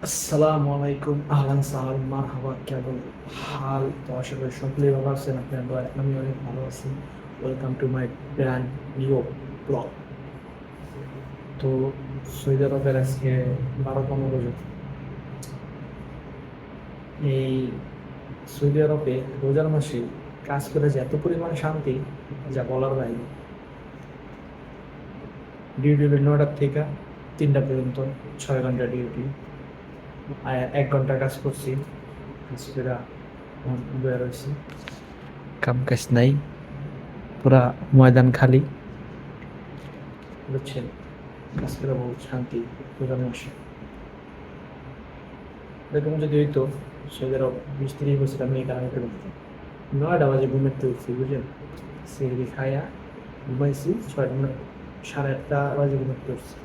আসসালামু আলাইকুম, আহলান সাহলান, মারহাবা, কেমন হাল? তো আশা করি সকলেই ভালো আছেন। আপনার দয়ায় আমি অনেক ভালো আছি। Welcome to my brand new blog. তো সৌদি আরবের আজকে 12তম রোজা। এই সৌদি আরবে রোজার মাসে কাজ করে যে এত পরিমাণ শান্তি, যা বলার বাইরে। ডিউটি 9টার থেকে 3টা পর্যন্ত, 6 ঘন্টা ডিউটি। 1 ঘন্টা কাজ করছি, কাজ করে বের হয়েছি। কাম কাজ নাই, পুরা ময়দান খালি। বুঝছেন, কাজ করে বহুত শান্তি রোজার মাসে। এরকম যদি হইতো সৌদি আরব 20-30 বছর আমি এই কারণে করতাম। 9টা বাজে ঘুমের উঠছি, বুঝলেন? সেহরি খাইয়া ঘুমাইছি 8:30 বাজে ঘুমের উঠছি।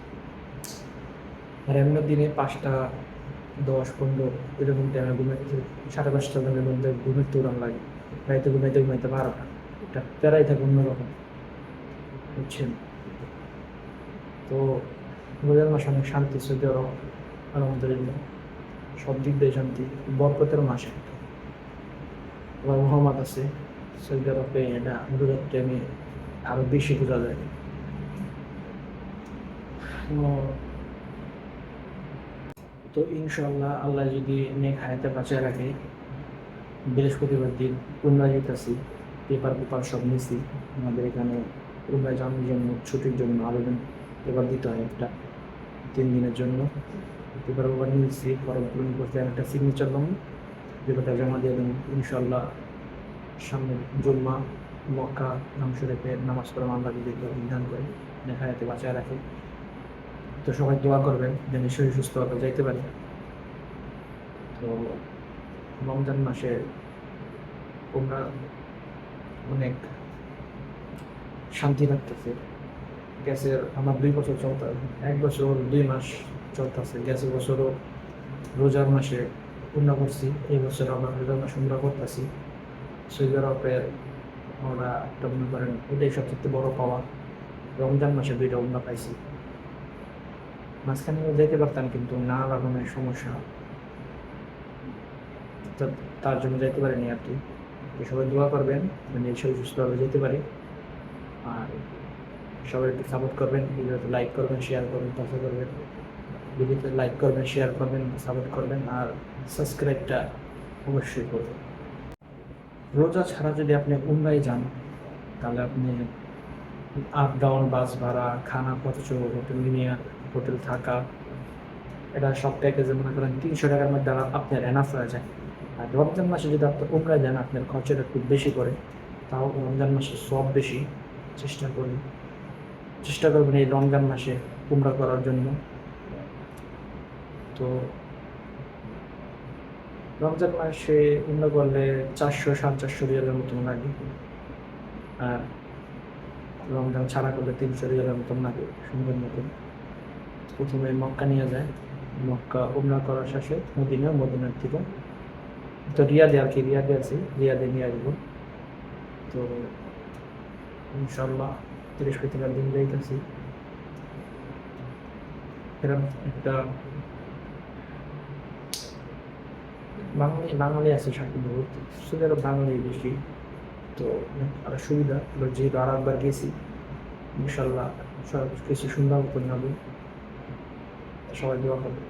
আর এমন দিনে 5টা 10 15 এরকম টাইমে ঘুমাইতে, 5:30টার মধ্যে ঘুমের উড়ান লাগে। রাইতে ঘুমাইতে ঘুমাইতে 12টা। এটা প্যারাই থাকে অন্যরকম, বুঝছেন? তো রোজার মাসে অনেক শান্তি সৌদি আরব, আলহামদুলিল্লাহ। সব দিক দিয়ে শান্তি, বরকতের মাসে। আবার মোহাম্মদ আছে সৌদি আরবে, এটা রোজার টাইমে আরো বেশি বোঝা যায়। তো ইনশাল্লাহ আল্লাহ যদি নেক হায়াতে বাঁচায় রাখে, বৃহস্পতিবার দিন উমরা যেতেছি। পেপার পেপার সব নিছি। আমাদের এখানে উমরা যাওয়ার জন্য ছুটির জন্য আবেদন পেপার দিতে হয় একটা, 3 দিনের জন্য। পেপার পেপার নিয়েছি, ফর্ম পূরণ করতে একটা সিগনেচার নাম, পেপারটা জমা দিয়ে দেবো ইনশাল্লাহ। সামনে জুম্মা, মক্কা, নাম শরীফে নামাজ পড়ে আল্লাহ যদি বিধান করে দেখা যাতে বাঁচায় রাখে। তো সবাই দোয়া করবেন যেন শরীর সুস্থভাবে যাইতে পারে। তো রমজান মাসে তোমরা অনেক শান্তি লাগতেছে। গ্যাসের আমার 2 বছর চলতে, 1 বছর 2 মাস চলতেছে। গ্যাসের বছরও রোজার মাসে উমরা করছি, এই বছর আমরা রোজার মাসে উমরা করতেছি। সৌদি আরবের আমরা একটা মনে করেন এটাই সবচেয়ে বড় পাওয়া, রমজান মাসে 2টা উমরা পাইছি। মাঝখানে যেতে পারতাম কিন্তু না রকমের সমস্যা, তো তার জন্য যেতে পারিনি আর কি। তো সবাই দোয়া করবেন মানে শরীর সুস্থভাবে যেতে পারি। আর সবাই একটু সাপোর্ট করবেন, ভিডিওতে লাইক করবেন, শেয়ার করবেন, পাশে করবেন। ভিডিওতে লাইক করবেন, শেয়ার করবেন, সাপোর্ট করবেন, আর সাবস্ক্রাইবটা অবশ্যই করবেন। রোজা ছাড়া যদি আপনি উমরায় যান, তাহলে আপনি আপ ডাউন, বাস ভাড়া, খানা খরচ, হোটেল নিয়ে, হোটেল থাকা, এটা সব প্যাকেজে মনে করেন 300 টাকার মধ্যে আপনার এনাফ হয়ে যায়। আর রমজান মাসে যদি আপনি উমরায় যান, আপনার খরচটা একটু বেশি করে, তাও রমজান মাসে সব বেশি। চেষ্টা করুন, চেষ্টা করবেন এই রমজান মাসে উমরা করার জন্য। তো রমজান মাসে উমরা করলে 400-450 রিয়ালের মতন লাগে। আর রমজান ছাড়া করলে 300 রিয়ালের মতন লাগে, সুন্দর মতন। প্রথমে মক্কা নিয়ে যায়, মক্কা উমরা করার শেষে মদিনা, মদিনার থেকে তো রিয়াদে আর কি, রিয়াদে আছি, রিয়াদে নিয়ে আসবো। তো ইনশাল্লাহ 30 দিন যাইতেছি। এরকম একটা বাঙালি বাঙালি আছে সাথে বহুত, সৌদি আরব বাঙালি বেশি। তো আরো সুবিধা হলো যেহেতু আর একবার গেছি, ইনশাল্লাহ সব কিছু সুন্দর মতন হবে। সবাই দোয়া করবে।